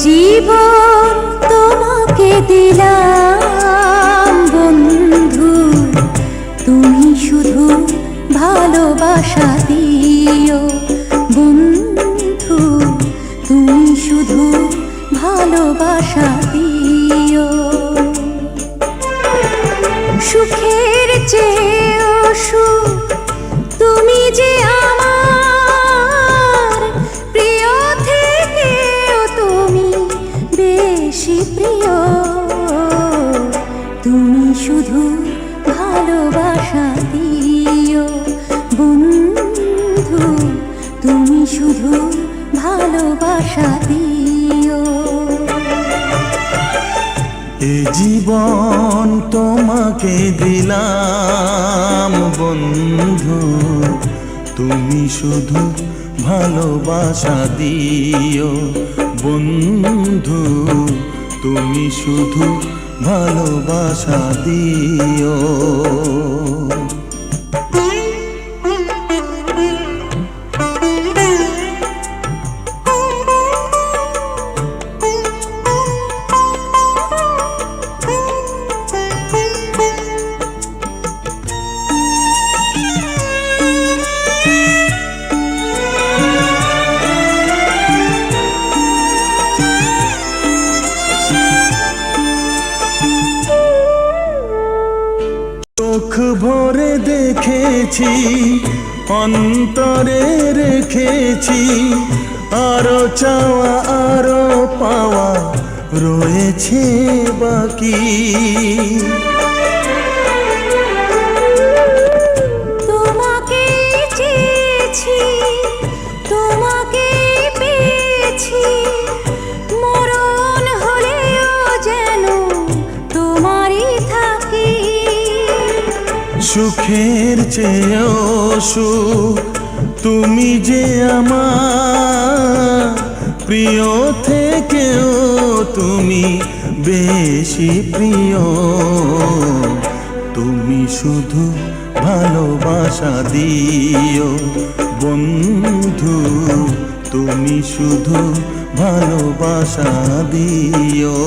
জীবন তোমাকে দিলাম বন্ধু, তুমি শুধু ভালোবাসা দিও বন্ধু, তুমি শুধু ভালোবাসা দিও। সুখের চেয়েও সুখ তুমি যে আমার প্রিয় থেকেও তুমি বেশি প্রিয়, তুমি শুধু ভালোবাসা দিও বন্ধু, তুমি শুধু ভালোবাসা দিও। এ জীবন তোমাকে দিলাম বন্ধু, তুমি শুধু ভালোবাসা দিও বন্ধু, তুমি শুধু ভালোবাসা দিও। চোখ ভরে দেখেছি, অন্তরে রেখেছি, আরো চাওয়া আরো পাওয়া রয়েছে বাকি। তোমাকে চেয়েছি, তোমাকে পেয়েছি, মরণ হলেও যেন তোমারই থাকি। সুখের চেয়েও সুখ তুমি যে আমার প্রিয় থেকেও তুমি বেশি প্রিয়, তুমি শুধু ভালোবাসা দিও বন্ধু, তুমি শুধু ভালোবাসা দিও।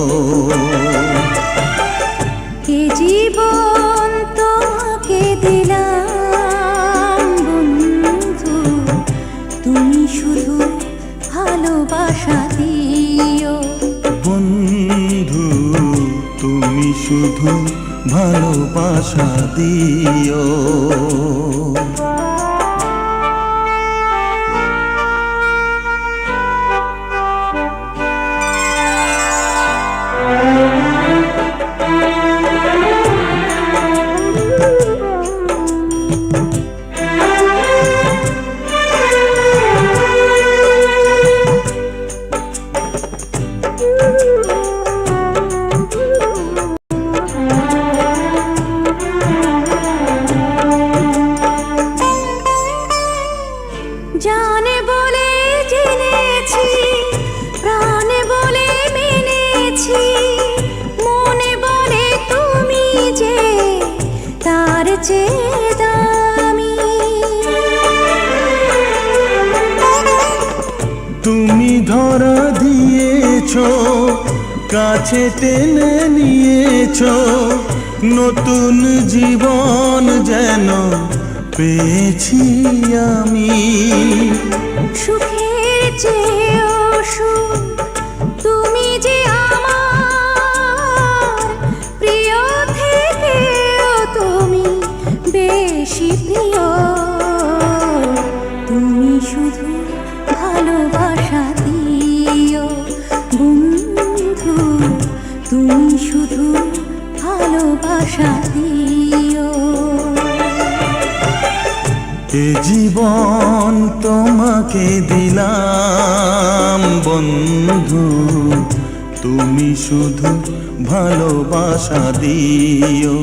এ জীবন তোমাকে দিলাম বন্ধু, তুমি শুধু ভালোবাসা দিও বন্ধু, তুমি শুধু ভালোবাসা দিও। জানে বলে জেনেছি, প্রাণে বলে মেনেছি, মনে বলে তুমি যে তার চেয়ে দামি। তুমি ধরা দিয়েছ, কাছে টেনে নিয়েছ, নতুন জীবন যেন পেয়েছি আমি। সুখের চেয়েও সুখ তুমি যে আমার প্রিয় থেকেও তুমি বেশি প্রিয়, তুমি শুধু ভালোবাসা দিও বন্ধু, তুমি শুধু ভালোবাসা দিও। এ জীবন তোমাকে দিলাম বন্ধু, তুমি শুধু ভালোবাসা দিও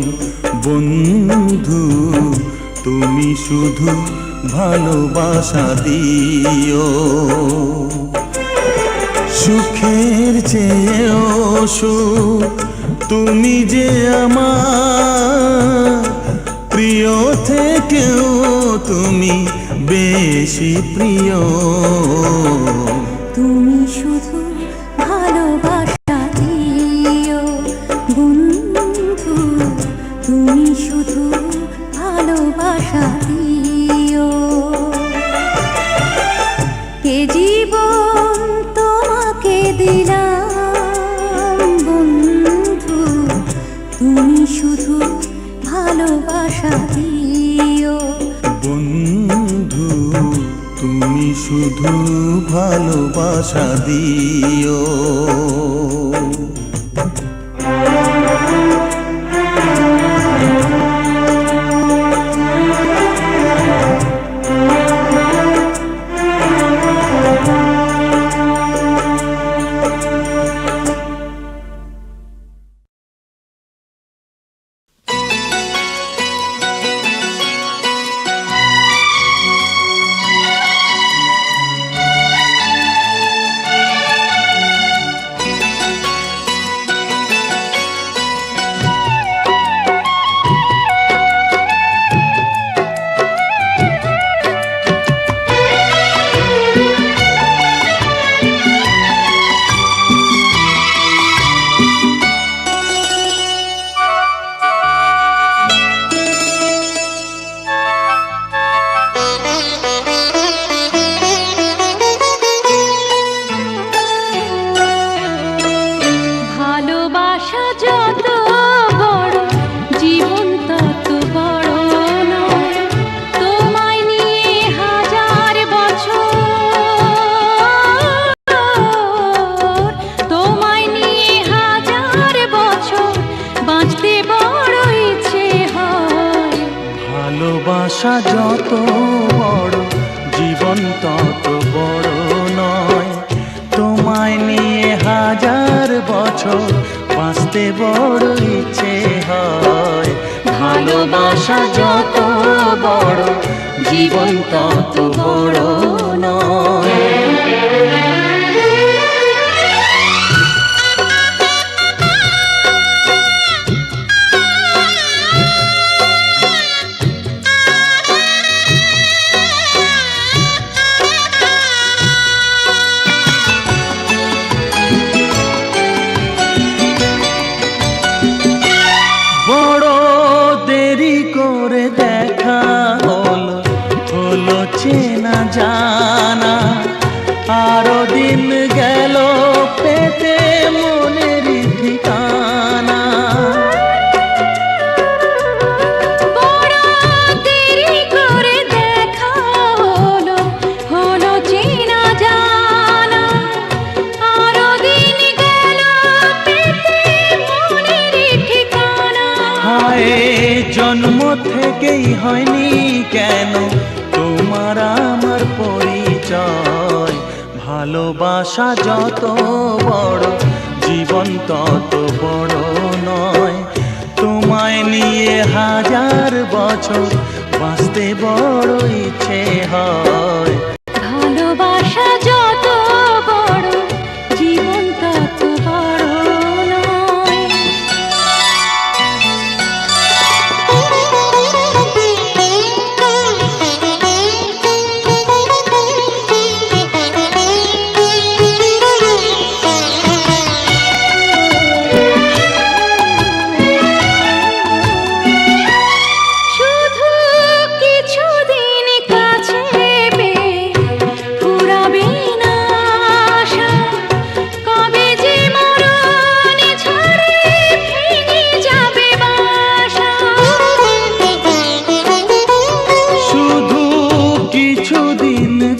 বন্ধু, তুমি শুধু ভালোবাসা দিও। সুখের চেয়েও সুখ তুমি যে আমার প্রিয় থেকেও তুমি বেশি প্রিয়, তুমি শুধু ভালো ভালোবাসা দিও। এ জীবন তোমাকে দিলাম বন্ধু, তুমি শুধু ভালোবাসা দিও। বন্ধু তুমি শুধু ভালোবাসা দিও। ভালোবাসা যত বড় জীবন তত বড় নয়, তোমায় নিয়ে হাজার বছর বাঁচতে বড় ইচ্ছে হয়। ভালোবাসা যত বড় জীবন তত বড় নয়। চেনা জানা আরো দিন গেল পেতে মনের ঠিকানা। বড় দেরি করে দেখা হলো, হলো চেনা জানা আরো দিন গেল পেতে মনের ঠিকানা। হায় জন্ম থেকেই হয়নি কেন তোমার আমার পরিচয়। ভালোবাসা যত বড় জীবন তত বড় নয়, তোমায় নিয়ে হাজার বছর বাঁচতে বড় ইচ্ছে হয়। ভালোবাসা যত বড় জীবন তত বড় নয়।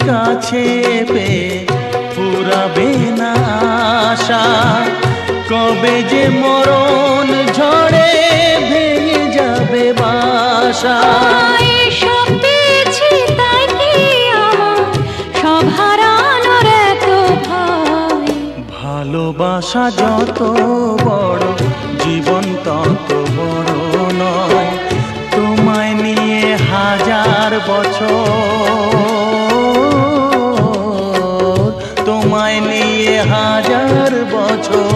কাছে পেয়ে ফুরাবে না আশা, কবে যে মরণ ঝড়ে ভেঙে যাবে বাসা। সব পেয়েছি তাই কি আমার সব হারানোর এত ভয়। ভালোবাসা যত বড় জীবন তত বড় নয়, তোমায় নিয়ে হাজার বছর, তোমায় নিয়ে হাজার বছর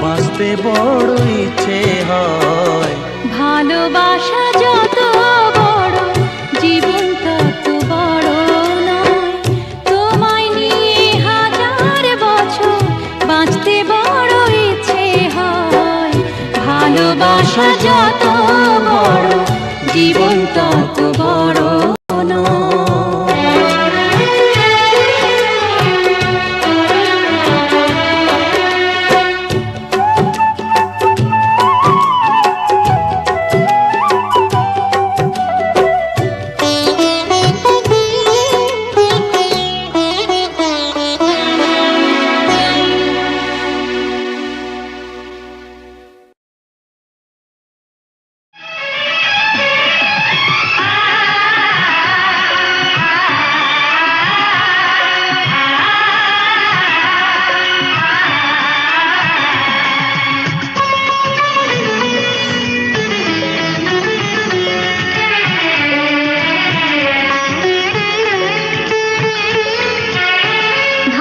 বাঁচতে বড় ইচ্ছে হয়। ভালোবাসা যত বড় জীবন তত বড় নয়, তোমায় নিয়ে হাজার বছর বাঁচতে বড় ইচ্ছে হয়। ভালোবাসা যত বড় জীবন তত বড় নয়।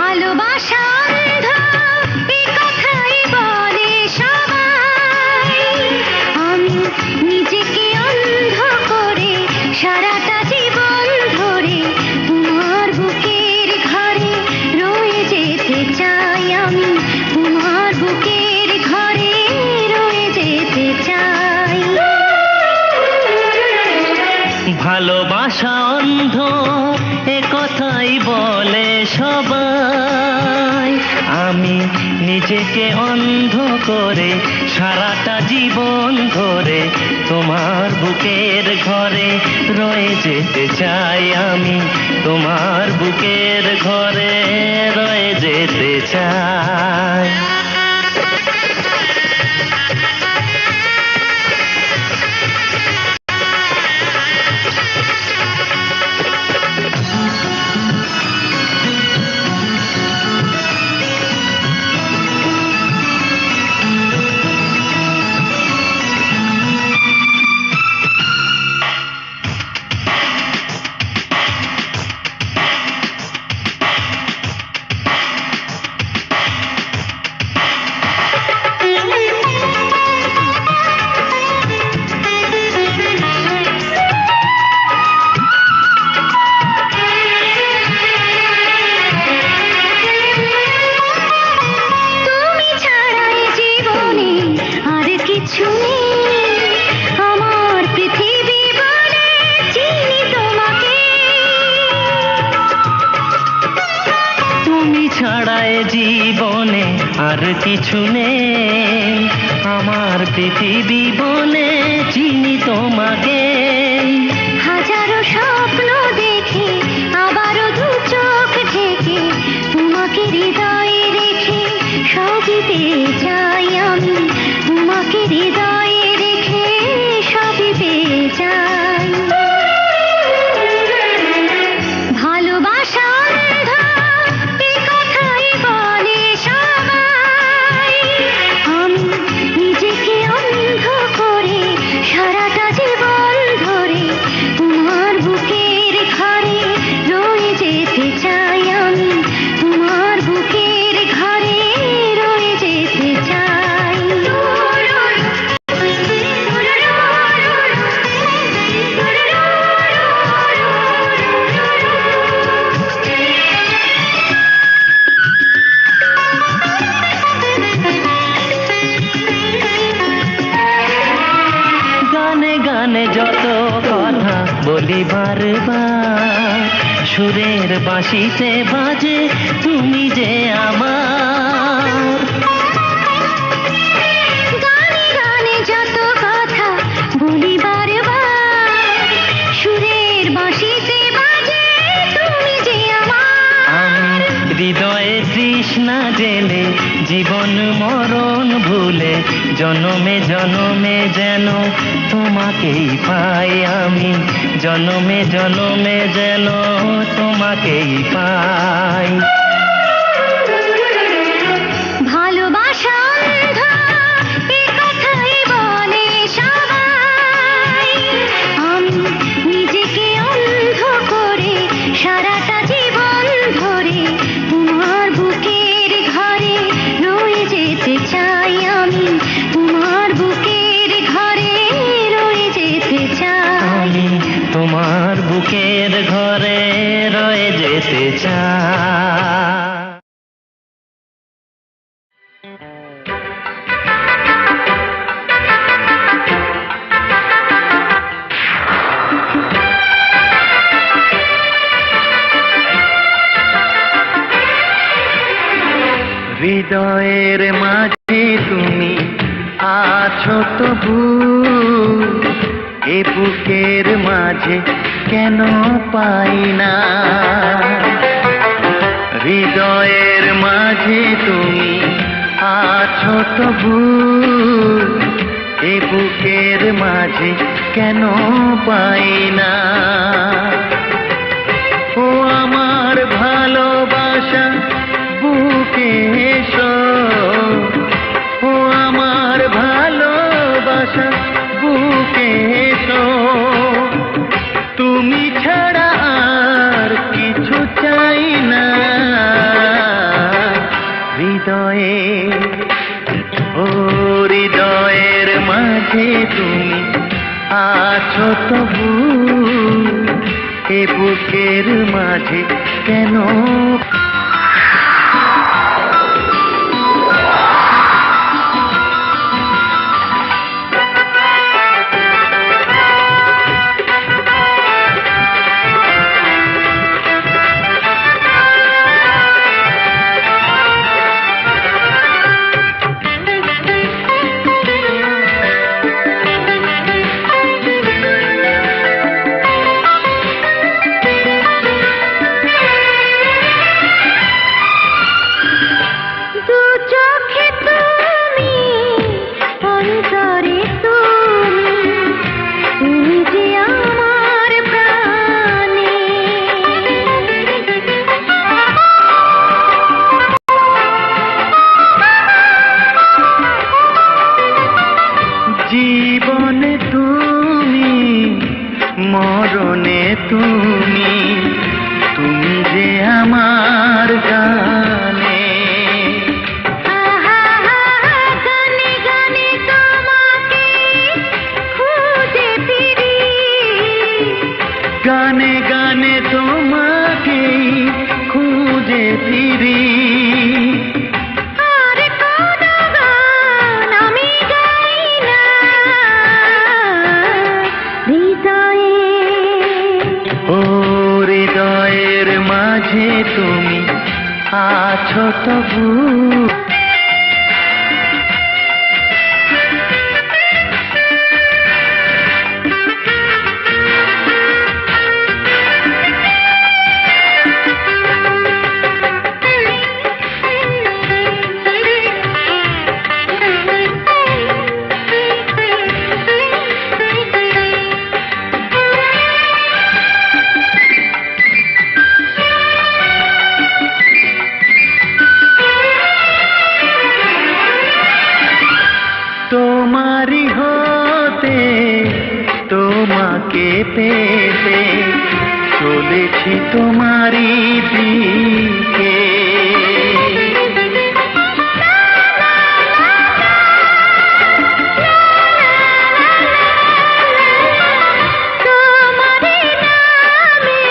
ভালোবাসা অন্ধ, এ কথাই বলে সবাই। আমি নিজেকে অন্ধ করে সারাটা জীবন ধরে তোমার বুকের ঘরে রয়ে যেতে চাই। আমি তোমার বুকের ঘরে রয়ে যেতে চাই। ভালোবাসা অন্ধ, এ কথাই বলে সবাই। আমি নিজেকে অন্ধ করে সারাটা জীবন ধরে তোমার বুকের ঘরে রয়ে যেতে চাই। আমি তোমার বুকের ঘরে রয়ে যেতে চাই। তুমি ছাড়া এ জীবনে আর কিছু নেই। আমার পৃথিবী বলে চিনি তোমাকে। তুমি ছাড়া এ জীবনে আর কিছু নেই। আমার পৃথিবী বলে চিনি তোমাকে। হাজারো স্বপ্ন দেখে আবারও দু চোখ ঢেকে তোমাকে হৃদয়ে রেখে সবই পেয়ে যাই। আমি তোমাকে হৃদয়ে রেখে সবই পেয়ে যাই। ভালোবাসা অন্ধ, এ কথাই বলে সবাই। আমি নিজেকে অন্ধ করে সারাটা জীবন ধরে তোমার বুকের ঘরে রয়ে যেতে চাই। আমি তোমার বুকের ঘরে রয়ে যেতে চাই। গানে গানে যত কথা বলি বারবার, সুরের বাঁশিতে বাজে তুমি যে আমার। গানে গানে যত কথা বলি বারবার, সুরের বাঁশিতে বাজে তুমি যে আমার। হৃদয়ে তৃষ্ণা জেলে জীবন মরণ ভুলে জনমে জনমে যেন তোমাকেই পাই। আমি জনমে জনমে যেন তোমাকেই পাই। ভালোবাসা অন্ধ, এ কথাই বলে সবাই। আমি নিজেকে অন্ধ করে সারাটা জীবন ধরে তোমার বুকের ঘরে রয়ে যেতে চাই। আমি তোমার বুকের ঘরে রয়ে যেতে চাই। আমি তোমার বুকের ঘরে রয়ে যেতে চাই। হৃদয়ের মাঝে তুমি আছো তবু, এ বুকের মাঝে কেন পাই না। হৃদয়ের মাঝে তুমি আছো তবু, এ বুকের মাঝে কেন পাই না। ও আমার ভালোবাসা বুকে এসো, ও আমার ভালোবাসা বুকে এসো, তুমি ছাড়া আর কিছু চাই না। হৃদয়ে, ও হৃদয়ের মাঝে তুমি আছো তবু, এ বুকের মাঝে কেন। জীবনে তুমি, মরণে তুমি, তুমি যে আমার গানে। গানে গানে তোমাকে খুঁজে ফিরি, গানে গানে তোমাকে খুঁজে ফিরি। আর কোনো গান আমি গাই না। হৃদয়ে, ও হৃদয়ের মাঝে তুমি আছো তবু। তোমারি হতে, তোমাকে পেতে চলেছি তোমারি দিকে। তোমারি নামে,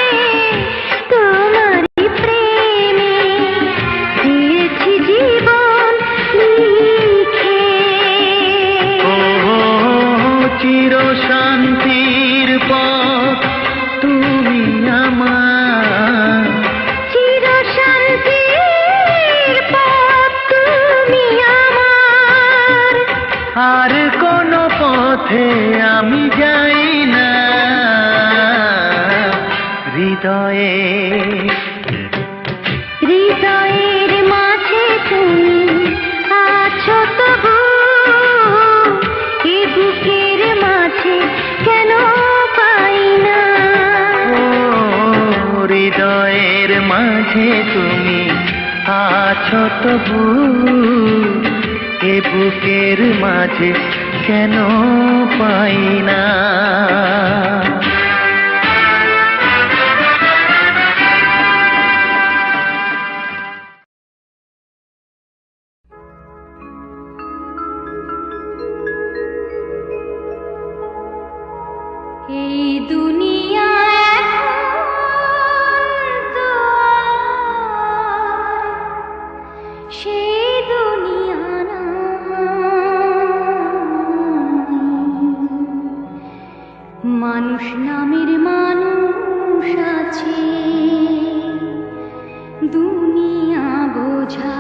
তোমারি প্রেমে দিয়েছি জীবন লিখে। চির শান্তির পথ তুমি আমার, চির শান্তির পথ তুমি আমার। আর কোন পথে আমি যাই না। হৃদয়ে, হৃদয়ের মাঝে তুমি আছো তবু, এ বুকের মাঝে কেন পাই না। ও হৃদয়ের মাঝে তুমি আছো তবু, এ বুকের মাঝে কেন পাই না। এই দুনিয়া এখন তো আর সেই দুনিয়া নয়। মানুষ নামের মানুষ আছে, দুনিয়া বোঝা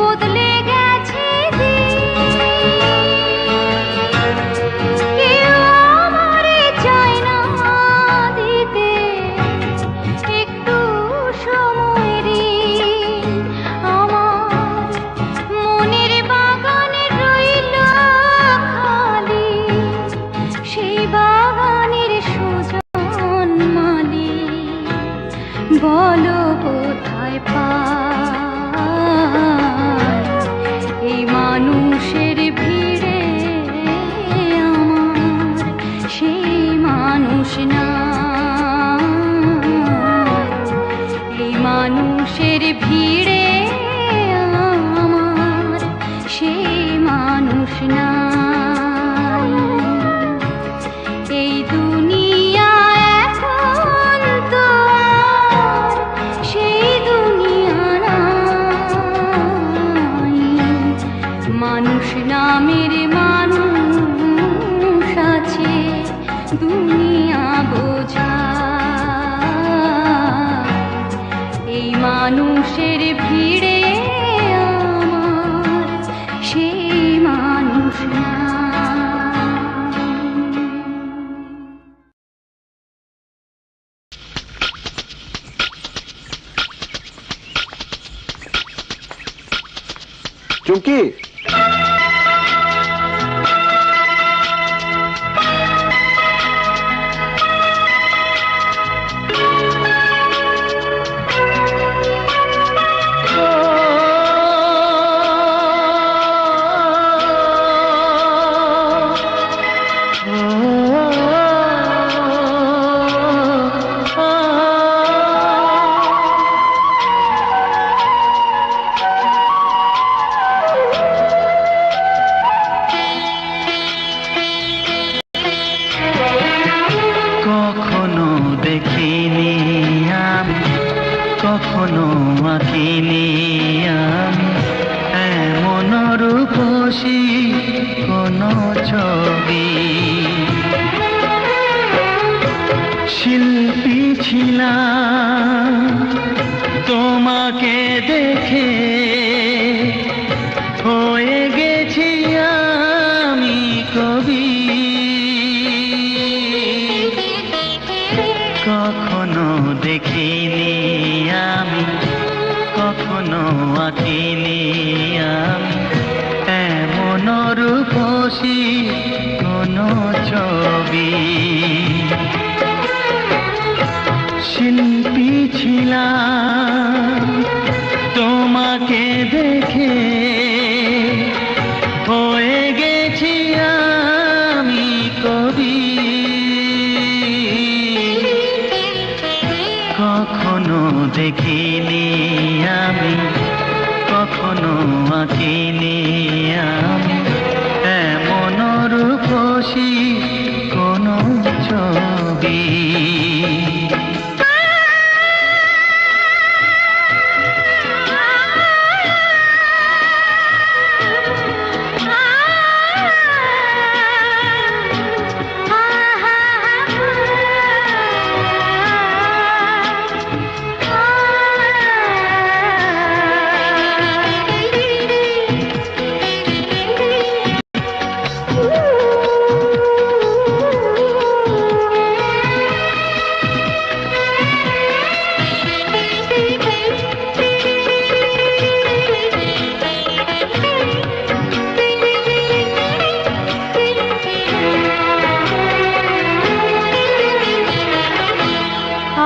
বদলে গেছে দিন। কেউ আমারে চায় না দিতে একটু সময় ঋণ। আমার মনের বাগানে রইল খালি, সেই বাগানের সুজন মালি। বলো কোথায় পাই এই মানুষের ভিড়ে আমার সেই মানুষ নাই। এই মানুষের ভিড়ে আমার সেই মানুষ নাই। এই দুনিয়া এখন তো আর সেই দুনিয়া নাই। মানুষ নামের মানুষ আছে দুনিয়া বোঝায়। এই মানুষের ভিড়ে আমার সেই মানুষ নাই। চুমকি, কখনো দেখিনি আমি, কখনো আঁকিনি আমি এমন রূপসী কোনো ছবি। শিল্পী ছিলাম তোমাকে দেখে, হয়ে গেছি আমি কবি। কখনো দেখিনি আমি, কখনো আঁকিনি আমি এমন রূপসী কোনো ছবি। শিল্পী ছিলাম তোমাকে দেখে, হয়ে গেছি আমি কবি। কখনো দেখিনি আমি, কখনো আঁকিনি আমি এমন রূপসী কোনো ছবি।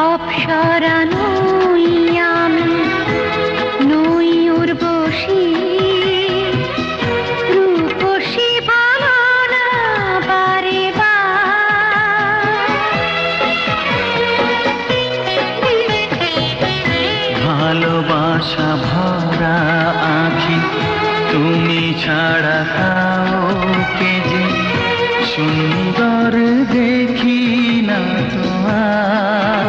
অপ্সরা নই আমি, নই উর্বশী, রূপসী ভালো না বারে ভালোবাসা ভরা আঁখি তুমি ছাড়া কাউকে যে সুন্দর দেখি না তোমার।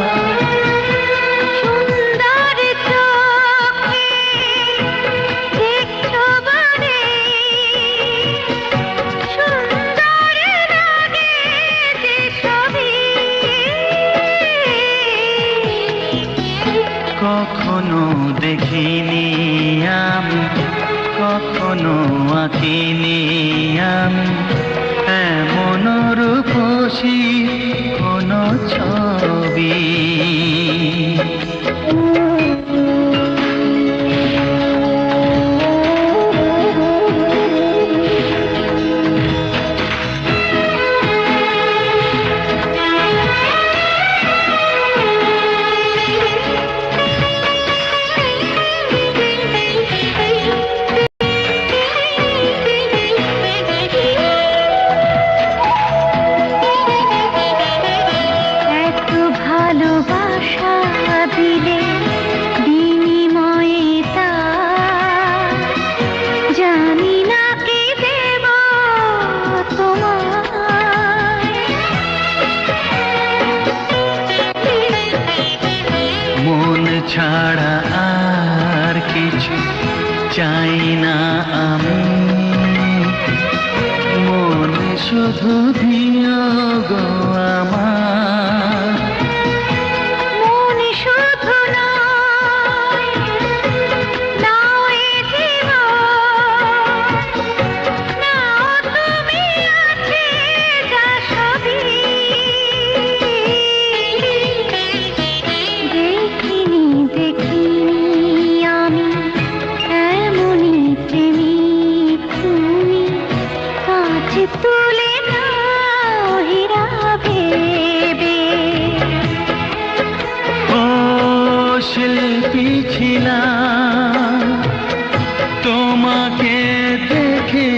সুন্দর চোখে দেখছো বারে, সুন্দর লাগে যে ছবি। কখনো দেখিনি আমি, কখনো আঁকিনি আমি এমন রূপসী কোনো ছবি। এত ভালোবাসা দিলে বিনিময়ে তা জানি না কি দেব তোমায়। মন ছাড়া আর কিছু চাই না আমি, মন শুধু দিও গো আমার। মন শুধু নয়, নাও এ জীবন, নাও তুমি আছে যা সবই। দেখিনি আমি এমনই প্রেমিক তুমি, কাছে তুলে নাও হীরা ভেবে। ও শিল্পী ছিলাম তোমাকে দেখে,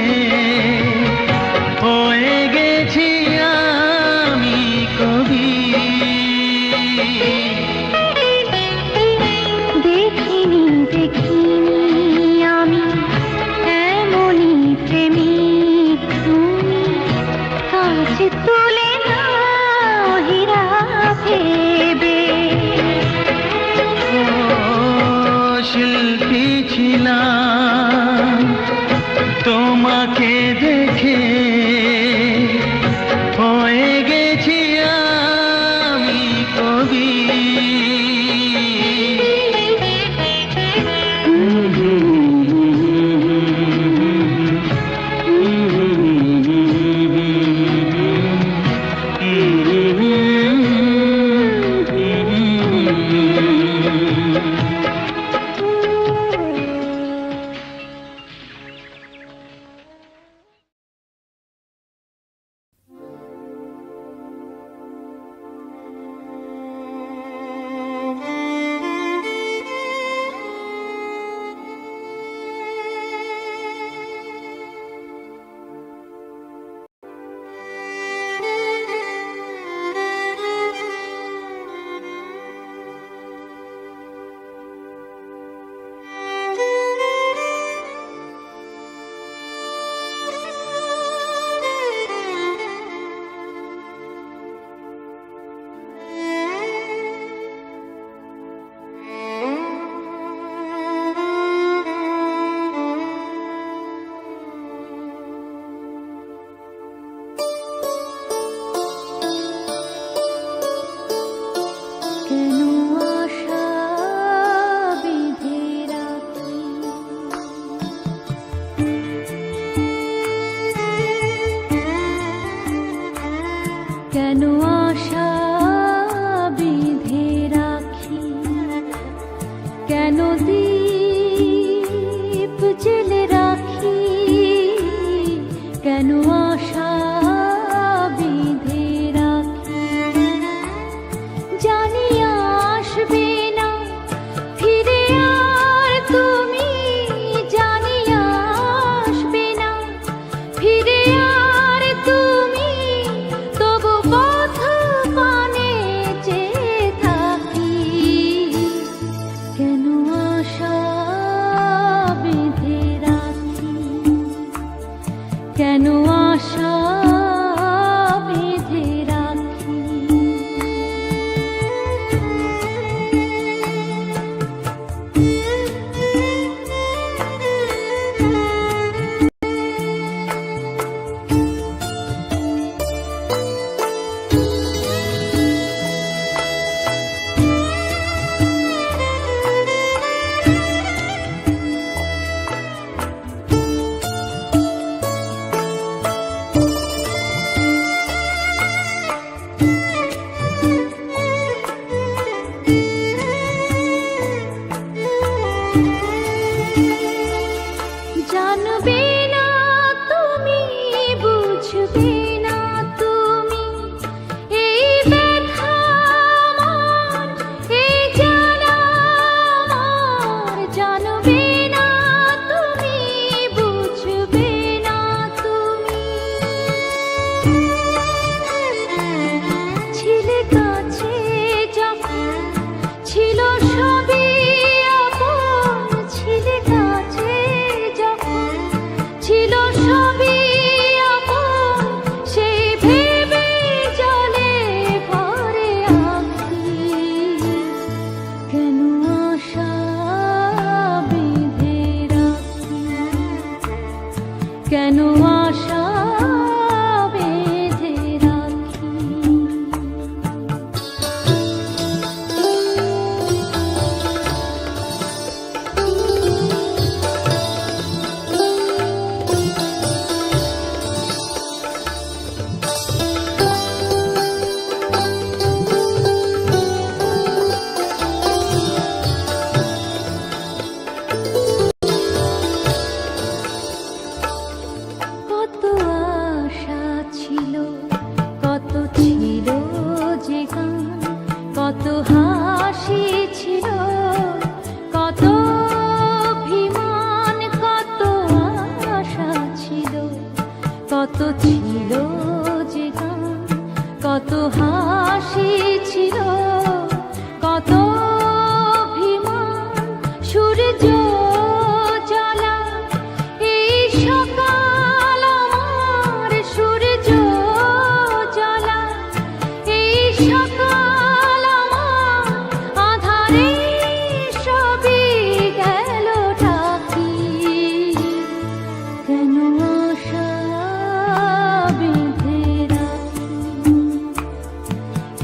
হয়ে গেছি আমি কবি। দেখিনি আমি এমনই প্রেমিক তুমি, কাছে তুলে নাও হীরা ভেবে। ও কেন আশা বেঁধে রাখি। কত আশা ছিল, কত ছিল যে গান, কত হাসি ছিল, কত অভিমান, কত আশা ছিল, কত ছিল যে গান, কত হাসি ছিল, কত অভিমান। সূর্য জ্বালা এই সকাল আমার, সূর্য জ্বালা এই সকাল আমার, আধারে সবই গেল ঢাকি। কেন আশা বেঁধে রাখি,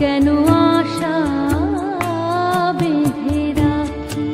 কেন আশা বেঁধে রাখি।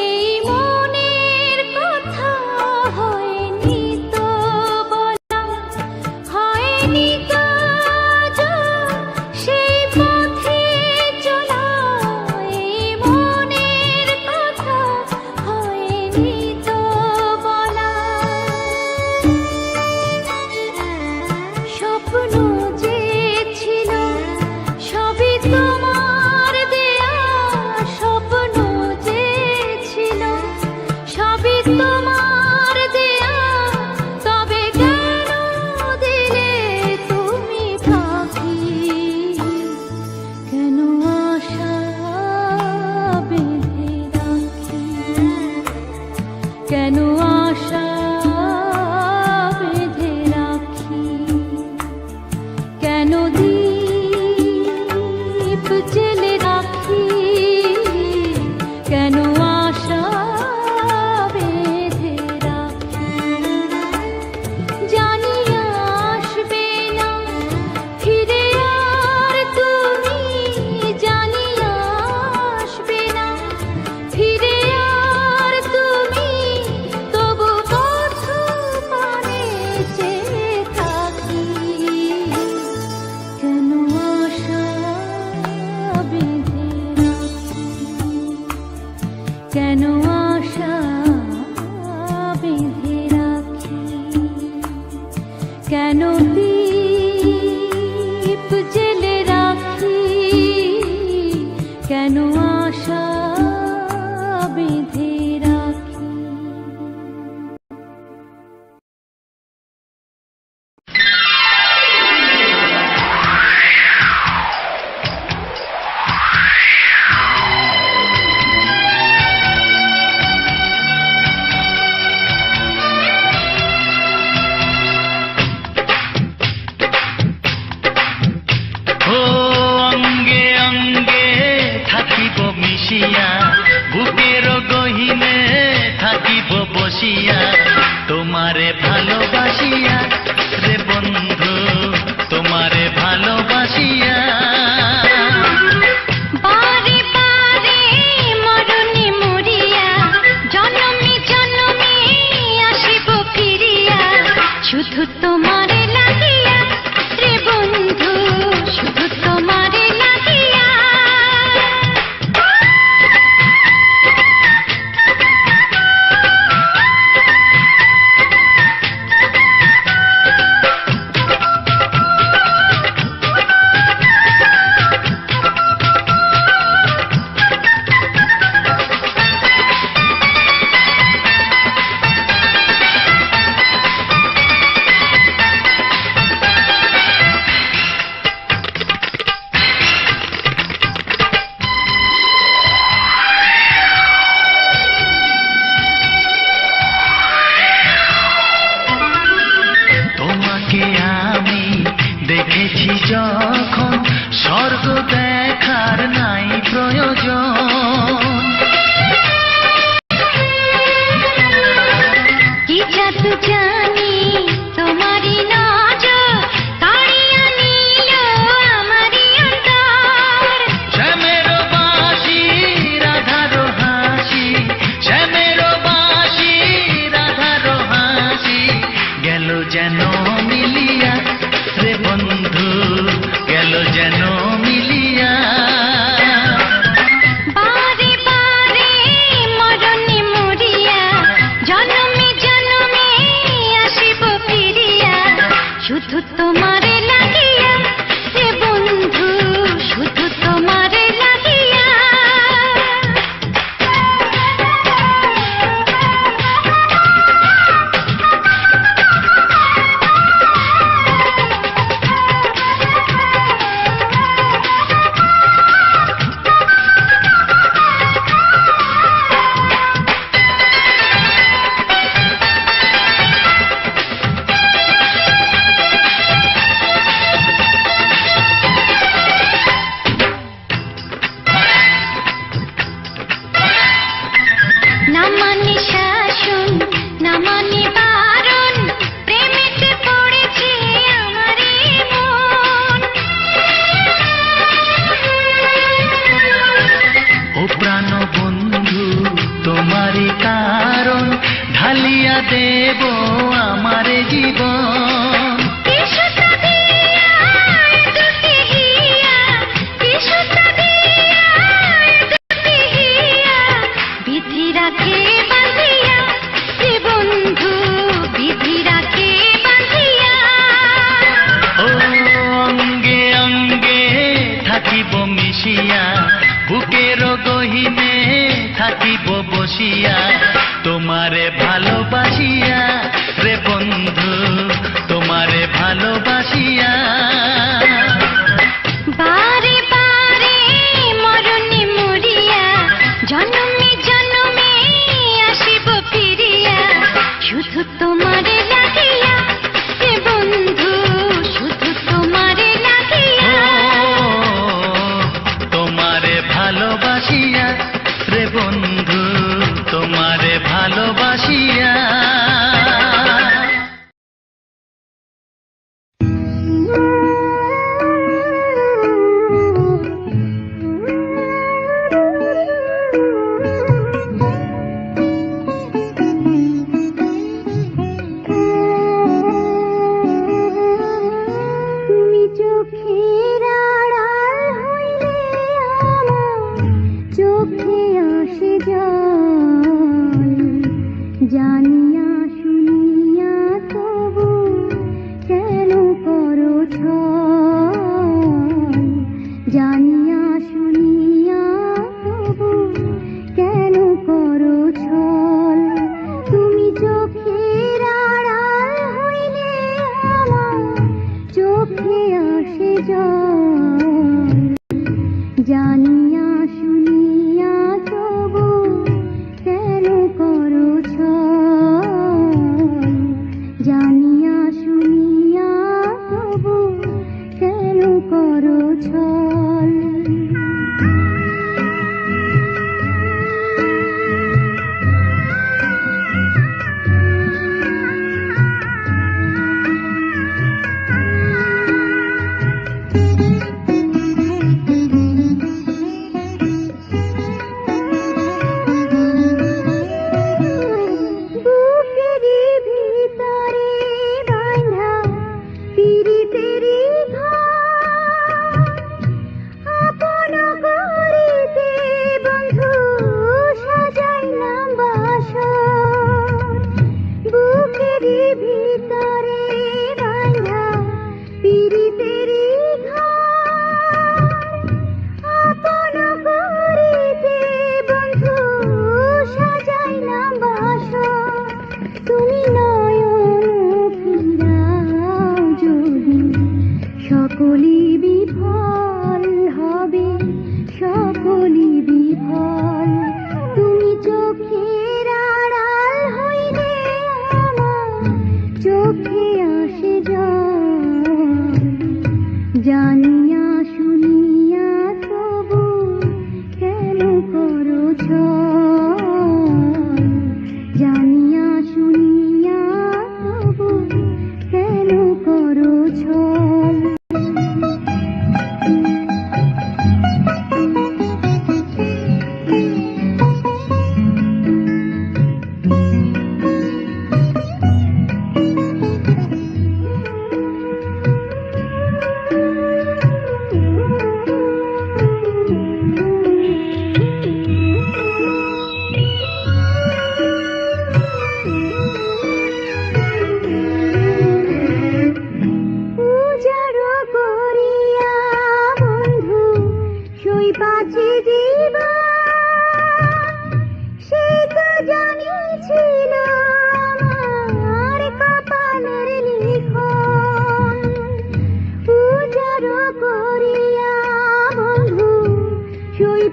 এই মনের কথা হয়নি তো বলা, হয়নি কাজ সেই পথে চলা। এই মনের কথা হয়নি তো বলা, স্বপ্ন যে ছিল সবই তোমার দেয়া, স্বপ্ন যে ছিল সবই তোমার দেয়া। তবে কেন দিলে তুমি ফাঁকি, কেন আশা বেঁধে রাখি, কেন আশা বেঁধে রাখি। কেন দীপ জেলে রাখি, কেন আশা বেঁধে রাখি। জানি আসবে না ফিরে আর তুমি, জানি আসবে না ফিরে আর তুমি, তবু পথ পানে চেয়ে থাকি। কেন আশা বেঁধে রাখি, কেন আশা বেঁধে রাখি। কেন দীপ জেলে রাখি, কেন আশা বেঁধে রাখি। ও অঙ্গে অঙ্গে থাকিব মিশিয়া, বুকের গহিনে থাকিব বসিয়া, তোমারে ভালোবাসিয়া রে বন্ধু, তোমারে ভালোবাসিয়া। বারে বারে মরণে মরিয়া, জনমে জনমে আসিব ফিরিয়া, শুধু তোমারে লাগিয়া রে বন্ধু, শুধু তোমারে লাগিয়া। যখন স্বর্গ দেখার নাই প্রয়োজন। কি জাদু জানি তোমারই নজর কাড়িয়া নিল আমারই অন্তর। শ্যামের বাঁশি রাধার হাসি, শ্যামের বাঁশি রাধার হাসি, গেল যেন মিলিয়া রে বন্ধু, গেল যেন মিলিয়া। বারে বারে মরণে মরিয়া জনমে জনমে আসিব ফিরিয়া, শুধু তোমারে লাগিয়া রে বন্ধু, শুধু তোমারে লাগিয়া। না মানে শাসন, না মানে বারণ, প্রেমেতে পড়েছে আমারে মন। ও প্রাণ বন্ধু তোমারই কারণ, ঢালিয়া দেব আমারে জীবন। কিসুতা দিয়া দুটি হিয়া, কিসুতা দিয়া দুটি হিয়া, বিধি রাখে বাঁধিয়া রে বন্ধু, বিধি রাখে বাঁধিয়া। ও অঙ্গে অঙ্গে থাকিব মিশিয়া, বুকের গহিনে থাকিব বসিয়া, তোমারে ভালোবাসিয়া রে বন্ধু, তোমারে ভালোবাসিয়া। বারে বারে মরণে মরিয়া জনমে জনমে আসিব ফিরিয়া, শুধু তোমারে লাগিয়া রে বন্ধু, শুধু তোমারে লাগিয়া। তোমারে ভালোবাসিয়া রে বন্ধু, তোমারে ভালোবাসিয়া। তুমি চোখের আড়াল হইলে আমার চোখে আসে জল, জানিয়া শুনিয়া তবু কেন করো ছল, জানিয়া শুনিয়া তবু কেন করো ছল। তুমি চোখের আড়াল হইলে আমার চোখে আসে জল, জানিয়া শুনিয়া তবু কেন করো ছল, জানিয়া শুনিয়া তবু কেন করো ছল। বুকেরই ভিতরে বাঁধা পিরিতেরি ঘর,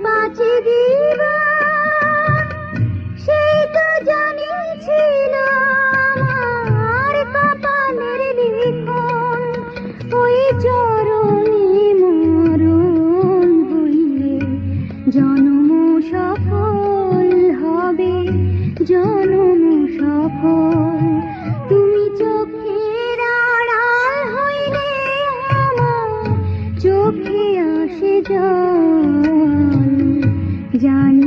পাচি জীবন সেই তো জানিয়েছিল আমার কপালের লিখন ওই চরণে মরণ হইলে জন্ম সফল হবে জন্ম সফল তুমি চোখের আড়াল হইলে আমার চোখে আসে জল জানি